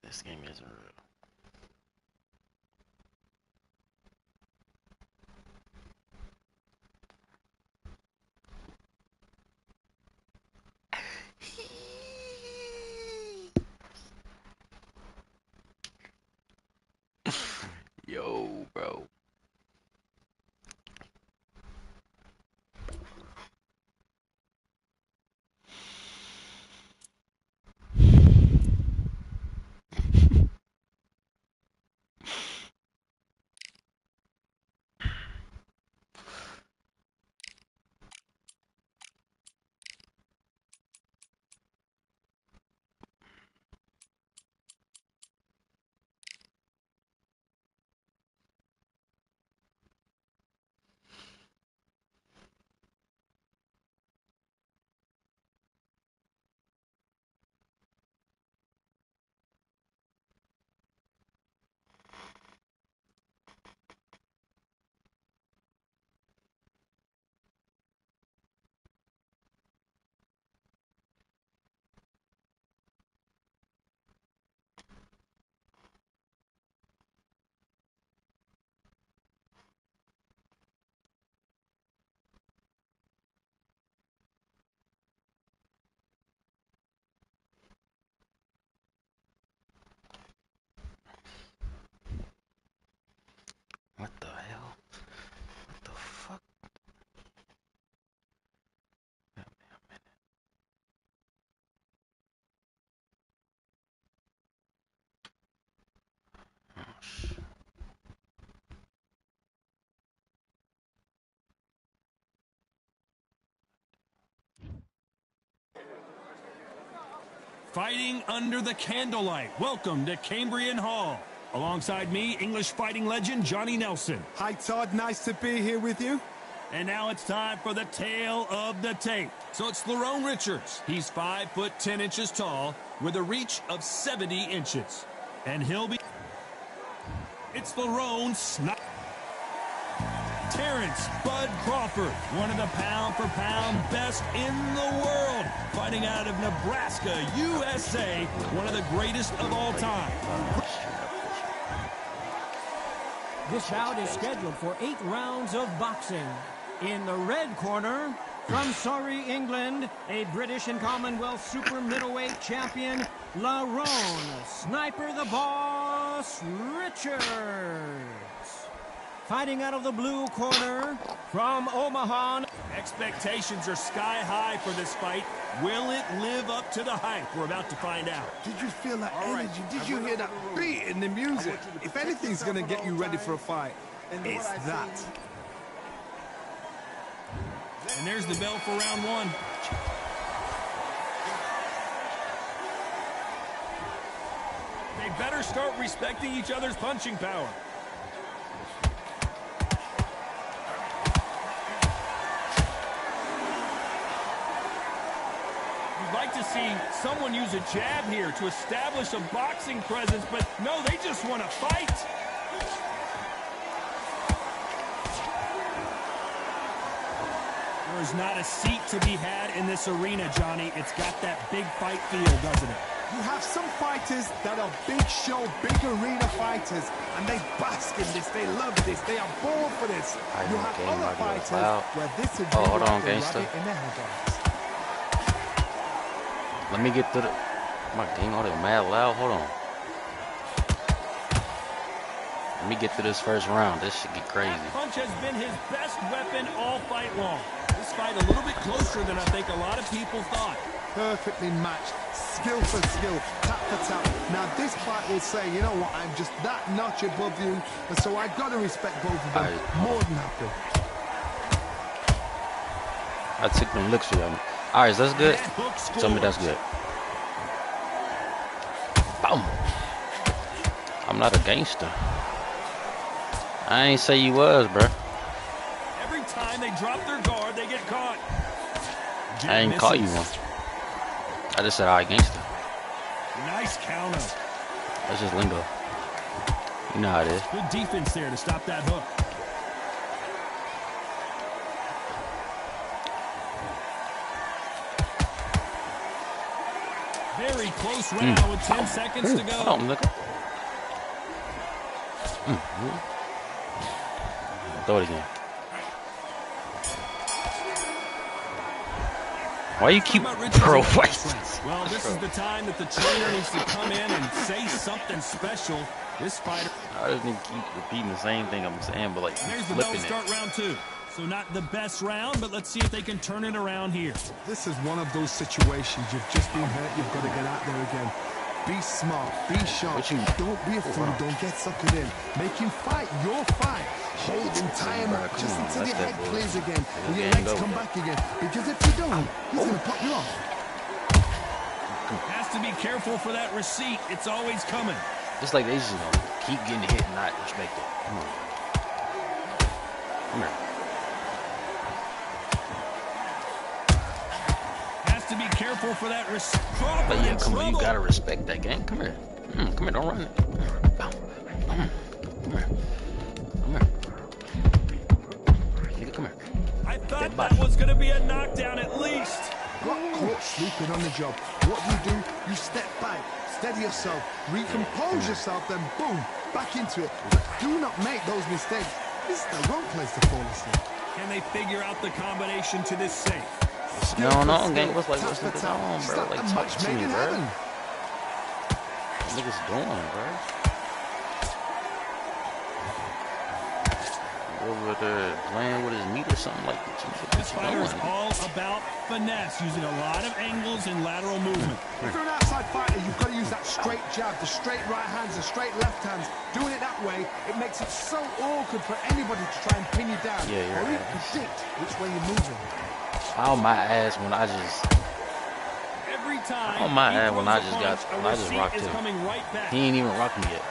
This game isn't real. Yo, bro. What the hell? What the fuck? Wait a minute. Oh, shit. Fighting under the candlelight. Welcome to Cambrian Hall. Alongside me, English fighting legend Johnny Nelson. Hi, Todd. Nice to be here with you. And now it's time for the tale of the tape. So it's Lerone Richards. He's 5'10" tall with a reach of 70 inches. And he'll be... It's Lerone Sniper. Terrence Bud Crawford, one of the pound-for-pound best in the world, fighting out of Nebraska, USA, one of the greatest of all time. This bout is scheduled for 8 rounds of boxing. In the red corner, from Surrey, England, a British and Commonwealth super middleweight champion, Lerone Sniper the Boss Richards. Fighting out of the blue corner, from Omaha. Expectations are sky high for this fight. Will it live up to the hype? We're about to find out. Did you feel that energy? Did you hear that beat in the music? If anything's going to get you ready for a fight, it's that. And there's the bell for round one. They better start respecting each other's punching power. You'd like to see someone use a jab here to establish a boxing presence, but no, they just want to fight. There's not a seat to be had in this arena, Johnny. It's got that big fight feel, doesn't it? You have some fighters that are big show, big arena fighters, and they bask in this, they love this, they are born for this. You have other fighters where this is hold on, gangster. in their headlights. Let me get to the... My game audio mad loud. Hold on. Let me get to this first round. This should get crazy. That punch has been his best weapon all fight long. This fight a little bit closer than I think a lot of people thought. Perfectly matched, skill for skill, tap for tap. Now this fight will say, you know what, I'm just that notch above you, and so I've got to respect both of them. More than happy. I took them looks for y'all. Alright, so that's good. Tell me that's good. Boom. I'm not a gangster. I ain't say you was, bro. Every time they drop their guard, they get caught. I ain't caught you one. I just said, alright, gangster. Nice counter. That's just lingo. You know how it is. Good defense there to stop that hook. Very close round with 10 seconds to go. Hold on, nigga. Throw it again. Why you keep pro fights? Well, this is the time that the trainer needs to come in and say something special. This fighter. I just need to keep repeating the same thing I'm saying, but like There's the bell to start round 2. So not the best round, but let's see if they can turn it around here. This is one of those situations. You've just been hurt. You've got to get out there again. Be smart. Be sharp. Don't be a fool. Don't get suckered in. Make him fight your fight. Hold him, tie him up just until your head clears again and your legs come back again. Because if you don't, he's going to pop you off. Has to be careful for that receipt. It's always coming. Just like they just keep getting hit and not respect it. Come on. Come here. To be careful for that receipt. But yeah, come on, you gotta respect that game. Come here. Come here, don't run it. Come here. Come here. Nigga, come here. I thought that was gonna be a knockdown at least. Got caught sleeping on the job. What do? You step back, steady yourself, recompose yourself, then boom, back into it. But do not make those mistakes. This is the wrong place to fall asleep. Can they figure out the combination to this safe? No, gang, what's like, what's going on, bro? Like, talk to me, bro. What niggas doing, bro? Over there playing with his meat or something like that. This fighter is all about finesse, using a lot of angles and lateral movement. If you're an outside fighter, you've got to use that straight jab, the straight right hands, the straight left hands. Doing it that way, it makes it so awkward for anybody to try and pin you down. Yeah, or even predict which way you're moving. How my ass when I just every time on my ass when I just rocked him. Right back. He ain't even rocked me yet.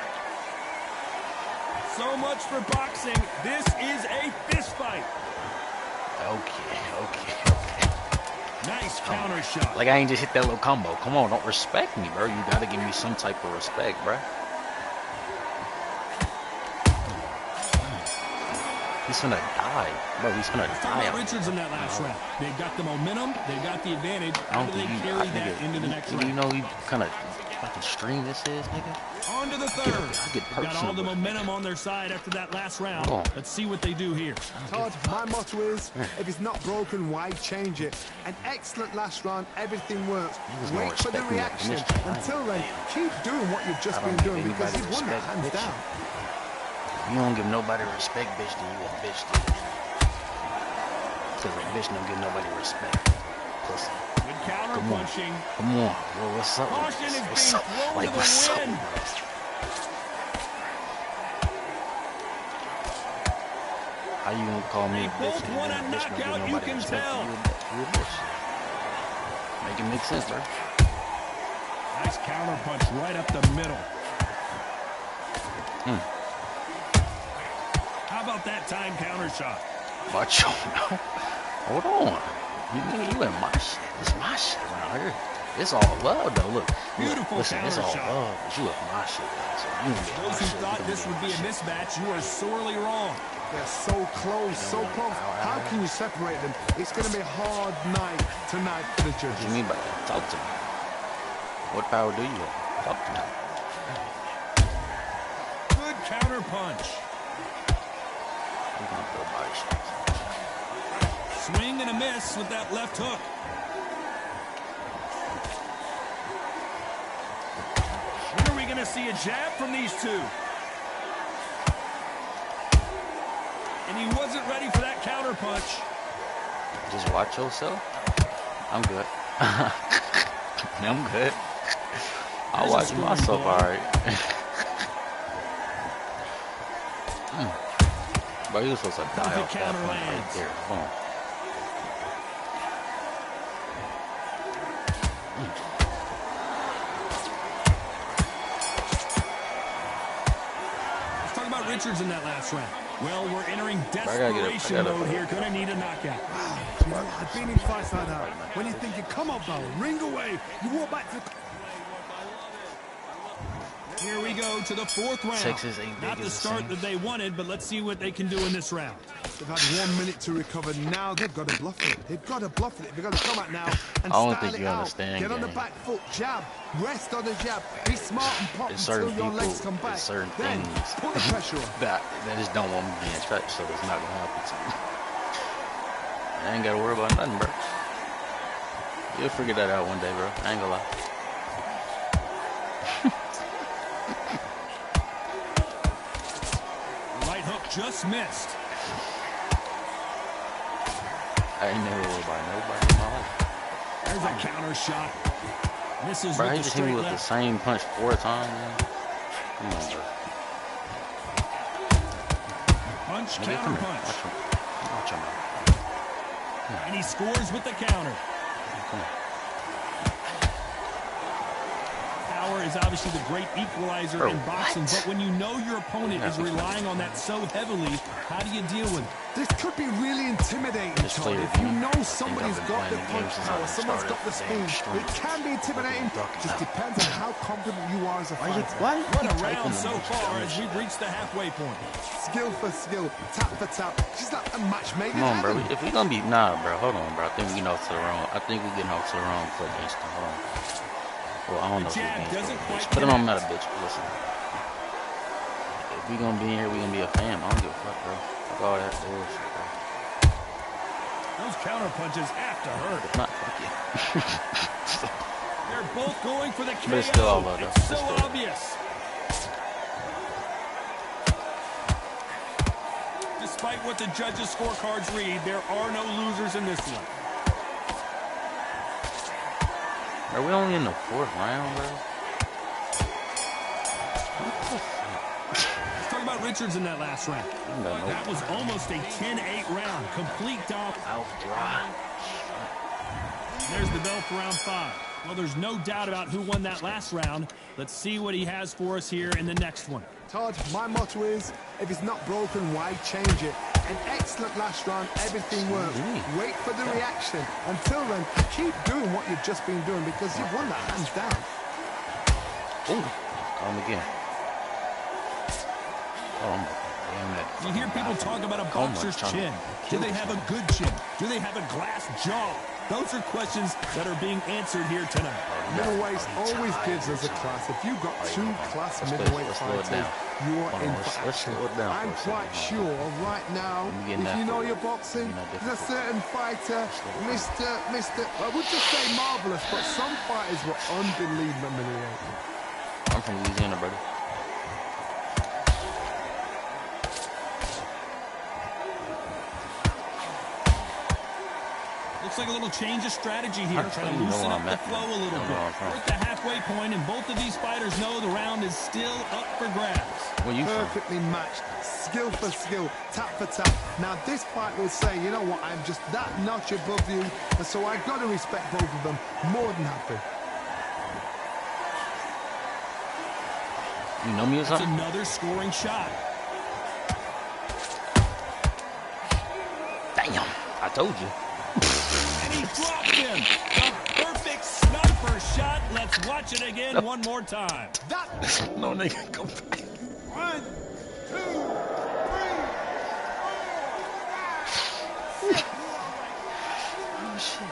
So much for boxing. This is a fist fight. Okay. Nice counter shot. Like I ain't just hit that little combo. Come on, don't respect me, bro. You gotta give me some type of respect, bro. He's gonna die. Bro, he's gonna die. Richards in that last round. They've got the momentum. They've got the advantage. How do they carry that into the next round? You know, you kind of fucking stream this is, nigga. On to the third. Got all the momentum on their side after that last round. Let's see what they do here. Todd, my motto is, if it's not broken, why change it? An excellent last round. Everything works. Wait for the reaction. Until then, keep doing what you've just been doing because you've won that hands down. You don't give nobody respect, bitch, then you a bitch, then. Because a bitch don't give nobody respect. Pussy. Good counter punching. Come on. Bro, what's up? Caution is being What's up? thrown Like, to the what's up, wind. bro? How you gonna call me a bitch? Both want a knockout, you can tell. You a bitch. Make it make sense, bro. Nice counter punch right up the middle. How about that time counter shot? Macho, no. Hold on. You in my shit. It's my shit around here. It's all love, though. Look. Beautiful Listen, it's all counter shot. love. But you in my shit, though. So you don't get my Those who shit. thought this would be a mismatch, you are sorely wrong. They're so close, so close. How can you separate them? It's going to be a hard night tonight for the What do judges. you mean by that? Talk to me. What power do you have? Talk to me. Good counter punch. You can throw body shots. Swing and a miss with that left hook. When are we going to see a jab from these two? And he wasn't ready for that counter punch. Just watch yourself. I'm good. I'm good. I'll watch myself, alright. Bro, you were supposed to die off that one right there. Boom. Let's talk about Richards in that last round. Well, we're entering desperation mode here. Gonna need a knockout. You know, I've been in fights like that. When you're thinking, come on, Bell, ring away. You walk back to the... Here we go to the fourth round. Texas ain't big Not the as start same. that they wanted, but let's see what they can do in this round. They've had 1 minute to recover. Now they've got to bluff it. They've got to bluff it. They've got to come out now and I don't style think it you out. understand, Get on the gang. back foot, jab, rest on the jab. Be smart and pop There's until certain your people, legs come back. there's certain Then things put the pressure on. that they just don't want me being stretched, so it's not gonna happen to me. I ain't gotta worry about nothing, bro. You'll figure that out one day, bro. I ain't gonna lie. Right hook just missed. I ain't never worried about nobody in my life. There's a counter shot. Misses Bro, he with the just hit me straight with the left. same punch 4 times, man. Come on, bro. Punch, Nigga, counter come here. punch. Watch him. And he scores with the counter. Come on. Power is obviously the great equalizer Bro, in boxing, what? but when you know your opponent is relying on that so heavily, how do you deal with it? This could be really intimidating, This Todd. player If you game, know I think somebody's I've been got the playing the punch game since power, I someone's started got the damn speed, stream. it can be intimidating. What are you talking Just about? depends on how confident you are as a Why you fighter. What a typing round the so most far dumb as shit? we've reached the halfway point. Skill for skill, tap for tap. Just like a match made in Come on, bro. heaven. If we gonna be bro, hold on, bro. I think we getting off to the wrong. I think we getting off to the wrong foot, gangsta. Hold on. Well, I don't know if Jab it's doesn't bitch, quite but it don't connect. matter, bitch. Listen, if we gonna be in here, we gonna be a fam. I don't give a fuck, bro. Fuck all that bullshit, bro. Those counter punches have to hurt. If not, fuck you. They're both going for the KO. But it's still all love, though. It's so It's still- obvious. Despite what the judges' scorecards read, there are no losers in this one. Are we only in the 4th round, bro? Let's talk about Richards in that last round. No. That was almost a 10-8 round. Complete dom. Mouth dry. There's the bell for round 5. Well, there's no doubt about who won that last round. Let's see what he has for us here in the next one. Todd, my motto is, if it's not broken, why change it? An excellent last round, everything worked. Wait for the reaction. Until then, keep doing what you've just been doing because you've won that hands down. Ooh. Call him again. Oh, my damn that. You hear people talk about a boxer's chin. Do they have a good chin? Do they have a glass jaw? Those are questions that are being answered here tonight. Middleweight always gives us a class. If you've got 2 class middleweight let's slow it fighters, down. you are Hold on, in let's for action. slow it down I'm for a quite second. sure right now, Let me get in if that you know for your boxing, You're not there's a difficult. certain fighter, Mr. I would just say marvelous, but some fighters were unbelievable middleweight. I'm from Louisiana, brother. Looks like a little change of strategy here. How the Trying fuck to you know loosen where up I'm the at, flow a man? little I know bit. where I'm from. We're at the halfway point, and both of these fighters know the round is still up for grabs. Where you from? Perfectly matched, skill for skill, tap for tap. Now this fight will say, you know what, I'm just that notch above you, and so I've got to respect both of them. More than happy. You know me or That's something? another scoring shot. Damn. I told you. And he dropped him. A perfect sniper shot. Let's watch it again one more time. That No, nigga, come back. 1, 2, 3, 4, 5. Oh, shit.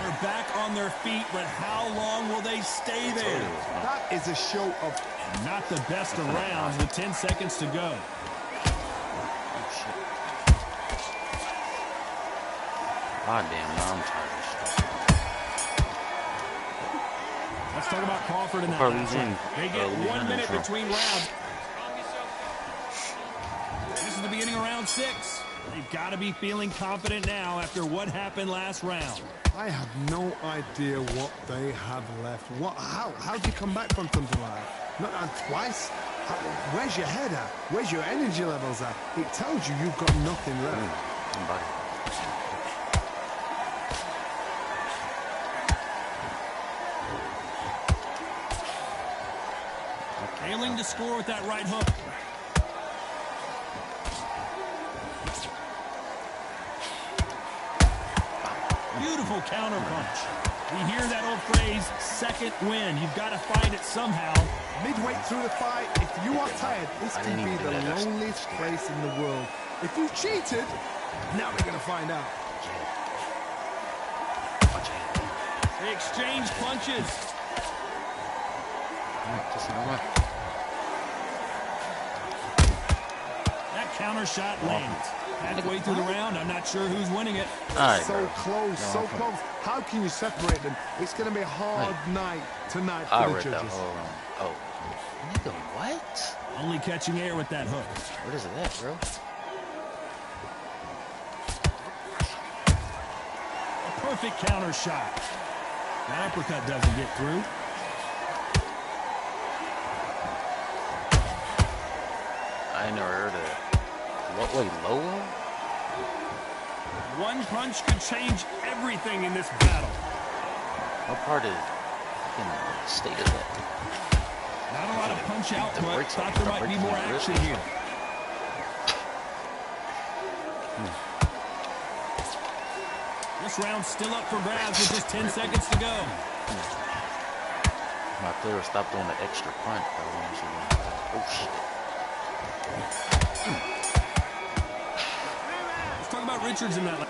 They're back on their feet, but how long will they stay there? That is a show of Not the best of rounds with 10 seconds to go. Oh, shit. God damn, now I'm tired of shit. Let's talk about Crawford in that What part last of round. Louisiana? They get Louisiana 1 minute from? between rounds. This is the beginning of round 6. They've got to be feeling confident now after what happened last round. I have no idea what they have left. How do you come back from something like that? Not twice? Where's your head at? Where's your energy levels at? It tells you you've got nothing left. Somebody. Failing to score with that right hook. Beautiful counter punch. You hear that old phrase, second win. You've got to find it somehow. Midway through the fight, if you are tired, this can be the loneliest place in the world. If you cheated, now we're going to find out. They exchange punches. That counter shot lands. Halfway through the round, I'm not sure who's winning it. So close, so close. How can you separate them? It's going to be a hard night tonight for the judges. Oh, nigga, what? Only catching air with that hook. What is that, bro? A perfect counter shot. That uppercut doesn't get through. I ain't never heard of it. Wait, lower? One punch could change everything in this battle. What part is the state of that? Not a lot of punch output. Thought there might be more action here. This round's still up for grabs with just 10 seconds to go. My player stopped doing the extra punch. Oh, shit. Let's talk about Richards in that.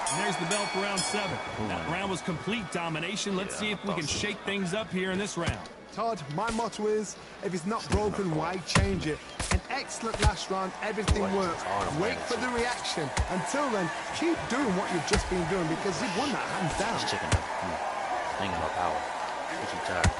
And there's the bell for round 7. That round was complete domination. Let's see if we can shake things up here in this round. Todd, my motto is, if it's not broken, why change it? An excellent last round, everything worked. Wait for the reaction. Until then, keep doing what you've just been doing because you've won that hands down. Just chicken up. Hanging my power. Get you tired.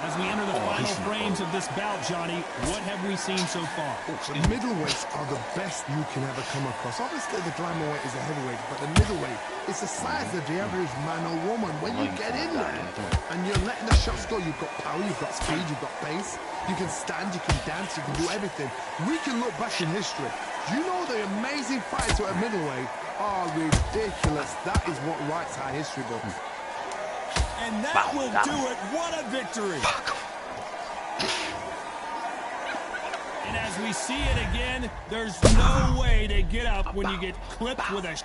As we enter the final frames of this bout, Johnny, what have we seen so far? The middleweights are the best you can ever come across. Obviously, the glamour weight is a heavyweight, but the middleweight is the size of the average man or woman. When you get in there and you're letting the shots go, you've got power, you've got speed, you've got pace. You can stand, you can dance, you can do everything. We can look back in history. You know the amazing fights at middleweight are ridiculous. That is what writes our history book. And that will do it. What a victory. And as we see it again, there's no way to get up when you get clipped with a...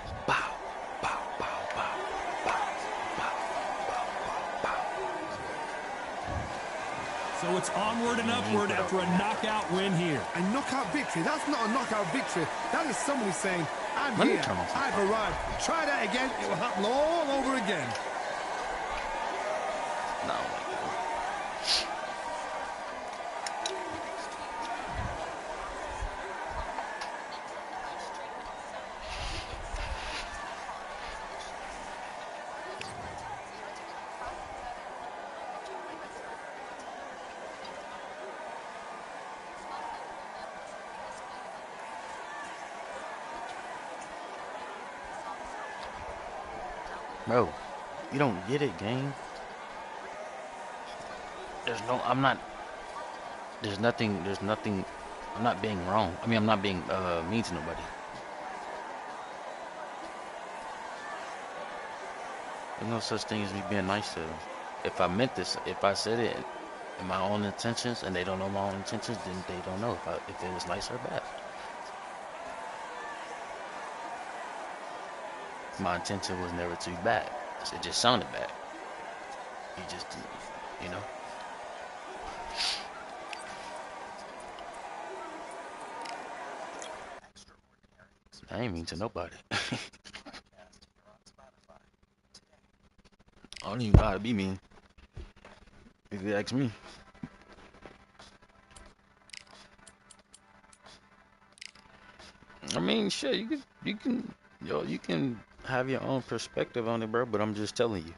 So it's onward and upward after a knockout win here. A knockout victory? That's not a knockout victory. That is somebody saying, I'm here, I've arrived. Try that again, it will happen all over again. No. Bro, you don't get it, gang. I'm not being wrong. I mean, I'm not being mean to nobody. There's no such thing as me being nice to them. If I meant this, if I said it in my own intentions and they don't know my own intentions, then they don't know if it was nice or bad. My intention was never to be bad. It just sounded bad. You just, you know. I ain't mean to nobody. I don't even know how to be mean, if you ask me. I mean, shit, you can have your own perspective on it, bro, but I'm just telling you.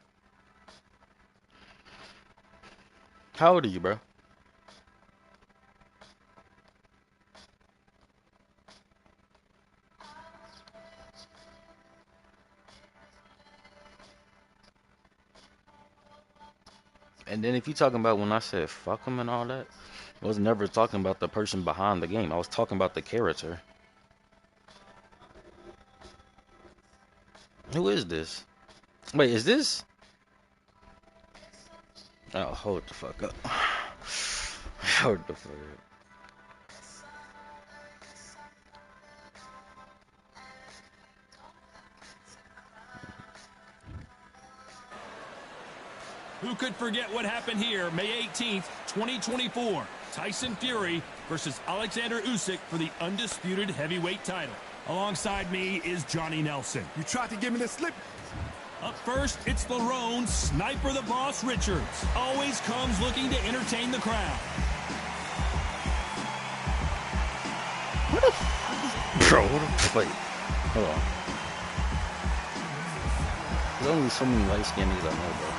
How old are you, bro? And then if you talking about when I said fuck him and all that, I was never talking about the person behind the game. I was talking about the character. Who is this? Wait, is this? Oh, hold the fuck up. Hold the fuck up. Who could forget what happened here May 18th, 2024? Tyson Fury versus Alexander Usyk for the undisputed heavyweight title. Alongside me is Johnny Nelson. You tried to give me the slip. Up first, it's Lerone Sniper the Boss Richards. Always comes looking to entertain the crowd. What the f... Bro, what the... Wait. Hold on. There's only so many light-skinned niggas I know, bro.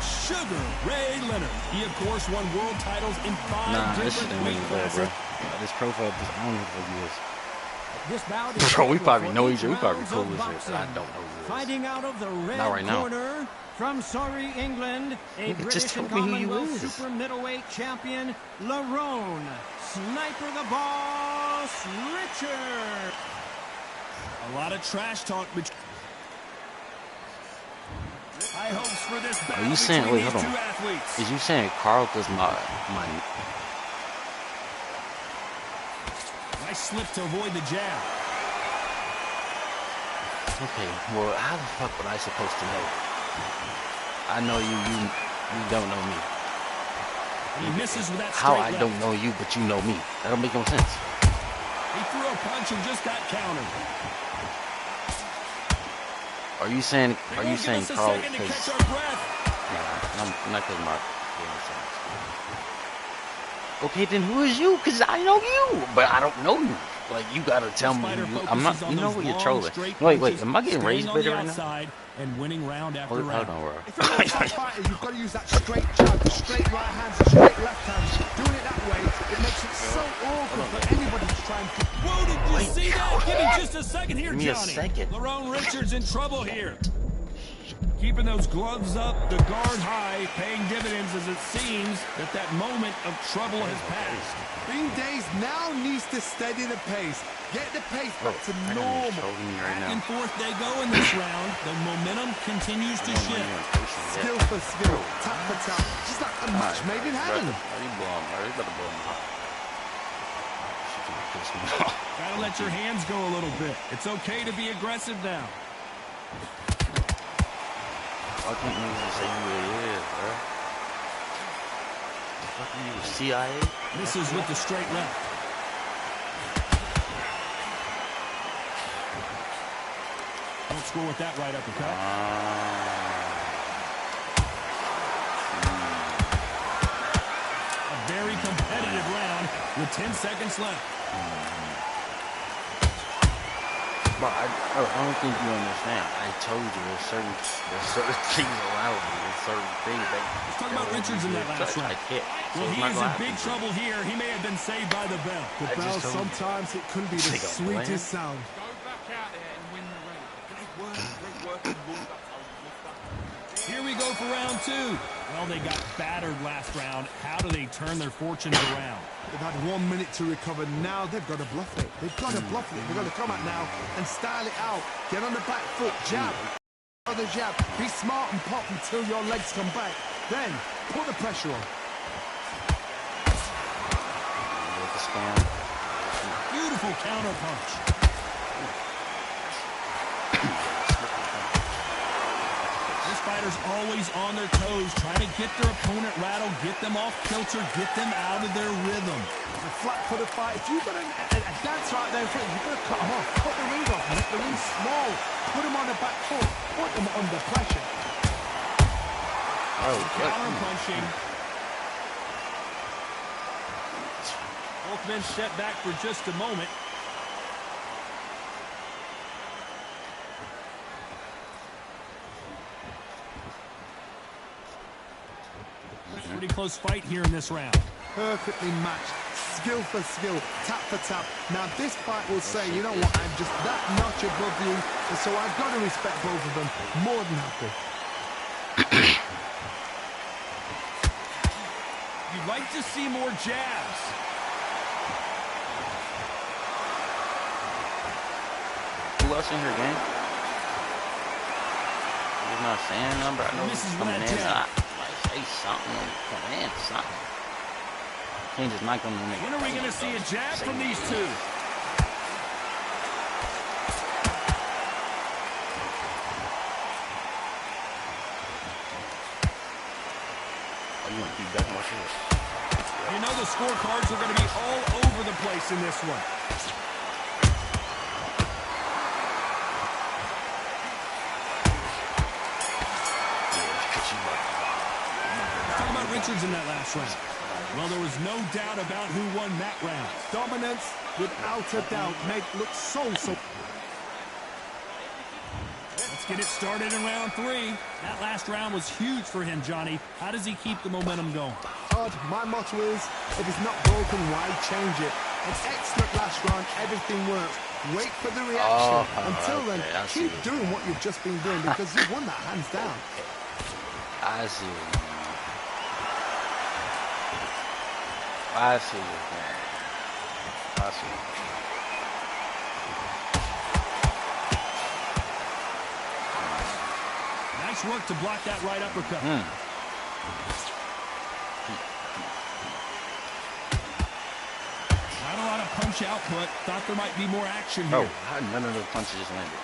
Sugar Ray Leonard. He, of course, won world titles in 5 different weight classes. This profile, I don't know who he is. This bout is bro, we probably know each each other. We probably rounds cool of as shit. I don't know who he is. Fighting out of the red Not right now. corner from Surrey, England, a Nigga, just British tell and me who you Commonwealth is. super middleweight champion, Lerone Sniper the Boss Richards. A lot of trash talk between. High hopes for this battle. Are you saying? Wait, hold on. Athletes. Is you saying Carl does my? Nice slip to avoid the jab. Okay, well, how the fuck would I supposed to know? I know you don't know me. And he misses with that How straight I left. don't know you, but you know me. That don't make no sense. He threw a punch and just got countered. Are you saying They won't give us a Carl? second to catch our breath. Nah, I'm not because my. Okay, then who is you? Cause I know you, but I don't know you. Like you gotta tell me. I'm not. You know what you're trolling. Wait. Am I getting raised better right now? And winning round after Hold round. on, bro. If you're a top fighter, you've got to use that straight jab, the straight right hand, the straight left hand. Doing it that way, it makes it so awkward for anybody to try and... Whoa, did you see that? Give me just a second here, Give me a Johnny. second. Lerone Richards in trouble here. Keeping those gloves up, the guard high, paying dividends as it seems that moment of trouble has passed. Bean Days now needs to steady the pace. Get the pace back to normal. Right Back and now. forth they go in this round. The momentum continues to shift. Skill for skill, tap for tap. Just like a match made in heaven. You better blow him off. She can piss me off. Gotta let your hands go a little bit. It's okay to be aggressive now. Why can't you just say who it is, bro? What are you, CIA? Misses with the straight left. Don't score with that right uppercut. A very competitive round with 10 seconds left. But I don't think you understand. I told you there's certain things around me. There's certain things that... Let's talk about Richards in that last round. I can't. Well, he is in big trouble here. He may have been saved by the bell. The bell, sometimes it couldn't be the Take a sweetest sound. Go back out there and win the round. Great work, and move up. Here we go for round 2. Well, they got battered last round. How do they turn their fortunes around? They've had 1 minute to recover. Now they've got to bluff it. They've got to bluff it. They've got to come out now and style it out. Get on the back foot, jab. The jab. Be smart and pop until your legs come back. Then put the pressure on. Beautiful counter punch. This fighter's always on their toes, trying to get their opponent rattled, get them off kilter, get them out of their rhythm. The flat foot of fight. If you've got a dance right there in front, you've got to cut them off. Cut the ring off. Make the ring small. Put them on the back foot. Put them under pressure. Counter punching. Both men step back for just a moment. Pretty close fight here in this round. Perfectly matched. Skill for skill. Tap for tap. Now this fight will say, you know what, I'm just that notch above you, and so I've got to respect both of them. More than happy. You'd like to see more jabs. Who else in here, gang? He's not saying nothing, but I know he's coming in. Like, say something. Come in, something. Can't just knock on the nigga. When are we going to see a jab from these two? scorecards are going to be all over the place in this one. Talk about Richards in that last round. Well, there was no doubt about who won that round. Dominance, without a doubt, made it look so. Let's get it started in round 3. That last round was huge for him, Johnny. How does he keep the momentum going? Todd, my motto is, if it's not broken, why change it? An excellent last round, everything works. Wait for the reaction. Until then, keep doing what you've just been doing because you've won that hands down. I see. I see. I see. Nice work to block that right uppercut. Not a lot of punch output. Thought there might be more action here. Oh, how none of the punches just landed?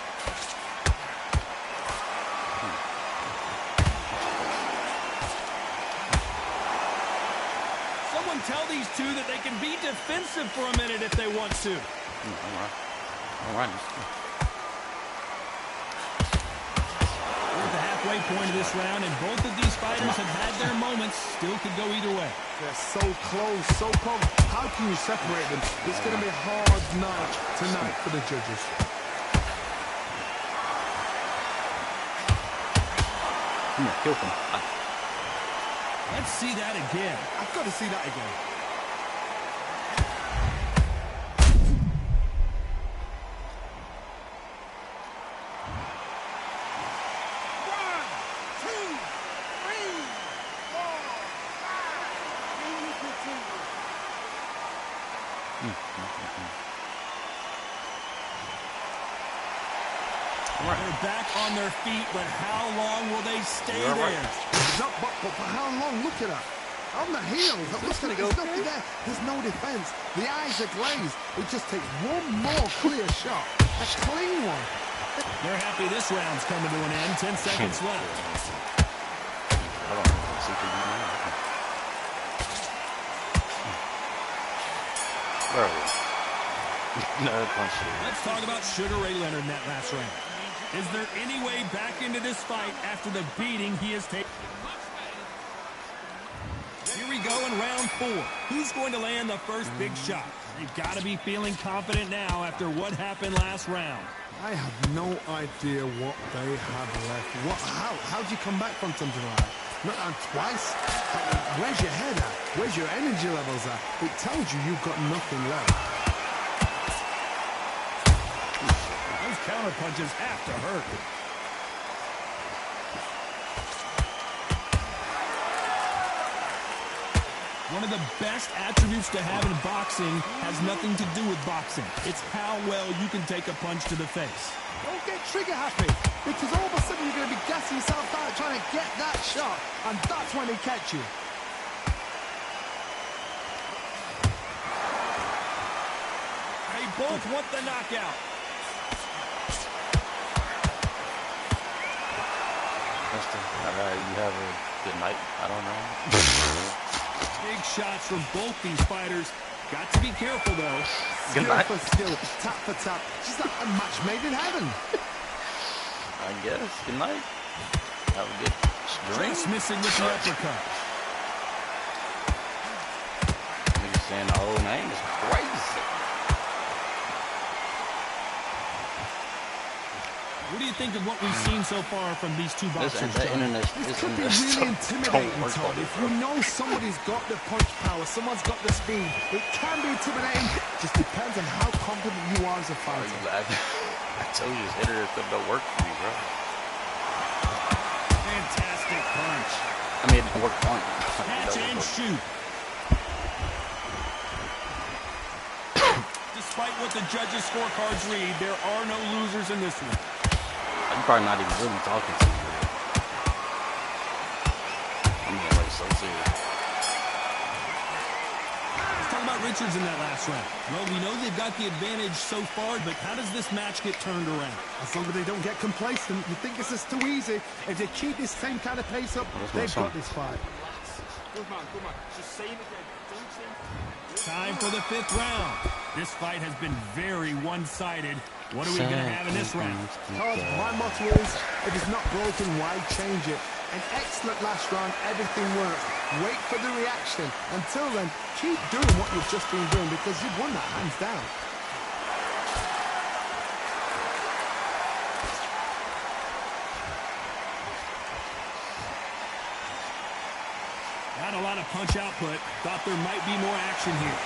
Someone tell these two that they can be defensive for a minute if they want to. All right. We're at the halfway point of this round, and both of these fighters have had their moments. Still could go either way. They're so close, so close. How can you separate them? It's going to be a hard night tonight for the judges. Kill him. Let's see that again. I've got to see that again. They're back on their feet, but how long will they stay there? But for how long? Look at that. On the heels. There's nothing there. There's no defense. The eyes are glazed. It just takes one more clear shot. A clean one. They're happy this round's coming to an end. 10 seconds left. Where are we? Another punch. Let's talk about Sugar Ray Leonard in that last round. Is there any way back into this fight after the beating he has taken? Here we go in round 4. Who's going to land the first big shot? They've got to be feeling confident now after what happened last round. I have no idea what they have left. How do you come back from something like that? Not on twice? Where's your head at? Where's your energy levels at? It tells you you've got nothing left. Those counter punches have to hurt. One of the best attributes to have in boxing has nothing to do with boxing. It's how well you can take a punch to the face. Don't get trigger happy, because all of a sudden you're going to be gassing yourself out trying to get that shot, and that's when they catch you. They both want the knockout. Alright, you have a good night. I don't know. Big shots from both these fighters. Got to be careful, though. Good night. Skill for skill, tap for tap. Just like a match made in heaven. I guess. Good night. Have a good drink. Just missing with the uppercut. Niggas saying the whole name is crazy. What do you think of what we've seen so far from these two boxers? This could be really intimidating, Todd. If you know somebody's got the punch power, someone's got the speed, it can be intimidating. Just depends on how confident you are as a fighter. I told you this internet stuff don't work for me, bro. Fantastic punch. I mean, it didn't work on you. Catch and shoot. Despite what the judges' scorecards read, there are no losers in this one. I'm probably not even really talking to you. I'm getting like so serious. Let's talk about Richards in that last round. Well, we know they've got the advantage so far, but how does this match get turned around? As long as they don't get complacent, you think this is too easy. If they keep this same kind of pace up, they've got this fight. Good man, good man. Just say it again. Don't say Time for the 5th round. This fight has been very one-sided. What are we going to have in this round? Todd, my motto is, if it's not broken, why change it? An excellent last round, everything worked. Wait for the reaction. Until then, keep doing what you've just been doing because you've won that hands down. Not a lot of punch output. Thought there might be more action here.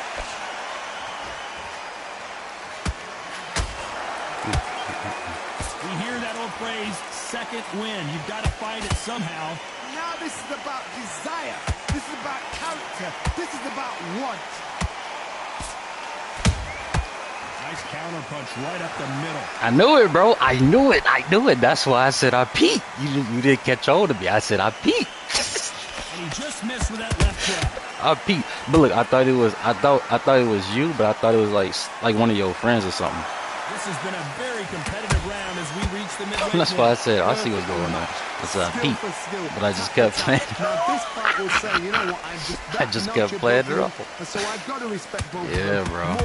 We hear that old phrase, second win. You've got to find it somehow. Now this is about desire. This is about character. This is about want. Nice counter punch right up the middle. I knew it, bro. I knew it. I knew it. That's why I said I peeked. You didn't catch hold of me. I said I peeked. And he just missed with that left jab. I peeked. But look, I thought it was you, but I thought it was like one of your friends or something. This has been a very competitive round as we reach the midway. That's why I said I see what's going on. It's a peek, but I just kept playing. I just kept playing it off. So I've got to respect both. Yeah, bro.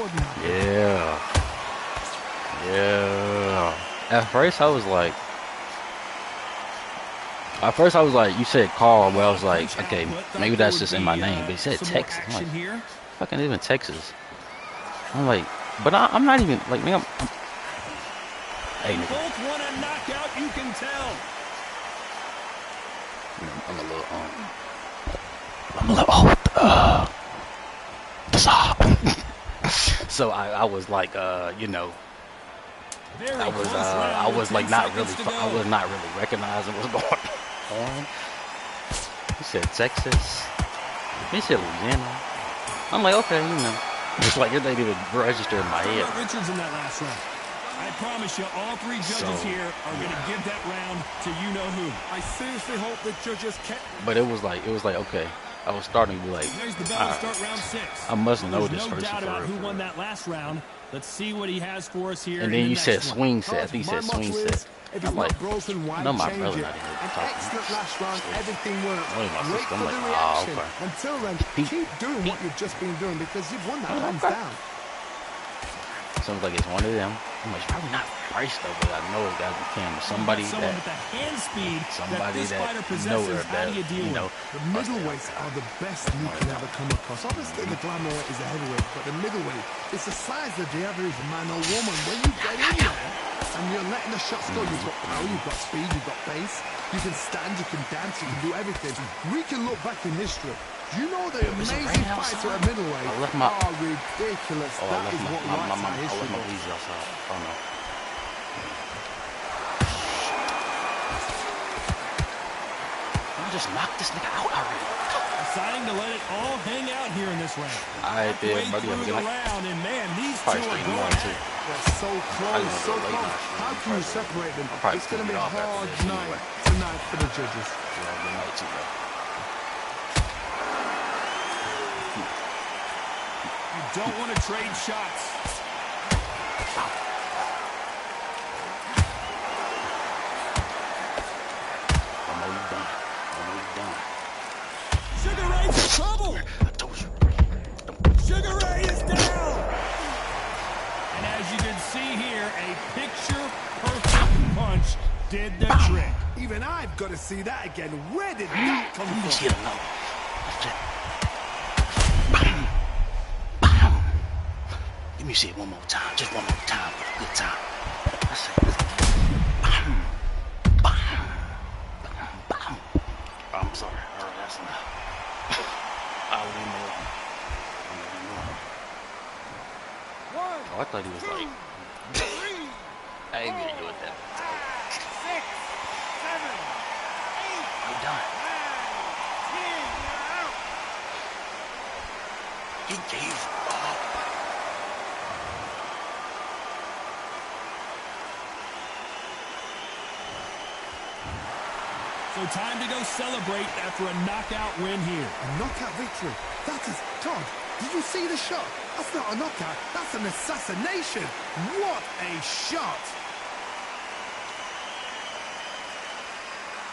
Yeah. At first I was like, you said Carl, but I was like, okay, maybe that's just in my name. But he said Texas. I'm like, fucking even Texas. I'm like, but I'm not even like, man, hey, nigga. Both want a knockout, you can tell. I'm a little, so I was like, you know, I was like not really recognizing what's going on. He said Texas. He said Louisiana. I'm like, okay, you know. It's like it didn't even register in my head. Richards in that last round. I promise you, all three judges here are going to give that round to you-know-who. I seriously hope the judges kept... But it was like, okay. I was starting to be like, there's the bell to start round 6. I must know this person. There's no doubt about who won that last round. Let's see what he has for us here. And then you said swing set. I think you said swing set. I'm like, no, my brother not here talking. Excellent last round, everything worked. Wait for the reaction. Until then, keep doing what you've just been doing because you've won that hands down. Sounds like it's one of them. I'm like, probably not Bryce though, but I know it's got to be somebody with the hand speed somebody that knows that, you know. The middleweights are the best you can ever come across. Obviously, the glamour weight is a heavyweight, but the middleweight is the size of the average man or woman. When you get in there and you're letting the shots go, you've got power, you've got speed, you've got pace, you can stand, you can dance, you can do everything. We can look back in history. You know the amazing fights at a middleweight are ridiculous. That is what lights our history. Oh no. I just knocked this nigga out already. Deciding to let it all hang out here in this round. Alright, there, buddy. I'm gonna round, and man, these two are going at it. They're so close, so close. How can you separate them? It's going to be a hard night tonight for the judges. You don't want to trade shots. Sugar Ray's in trouble. Sugar Ray is down. And as you can see here, a picture-perfect punch did the trick. Even I've got to see that again. Where did that come from? Let me see it one more time. Just one more time for a good time. I said, I'm sorry. All right, that's enough. I'll leave him alone. Oh, I thought he was like... I ain't gonna do it that. 6, 7, 8. I'm done. 10, you're out. He gave up. So time to go celebrate after a knockout win here. A knockout victory. That is, Todd, did you see the shot? That's not a knockout. That's an assassination. What a shot.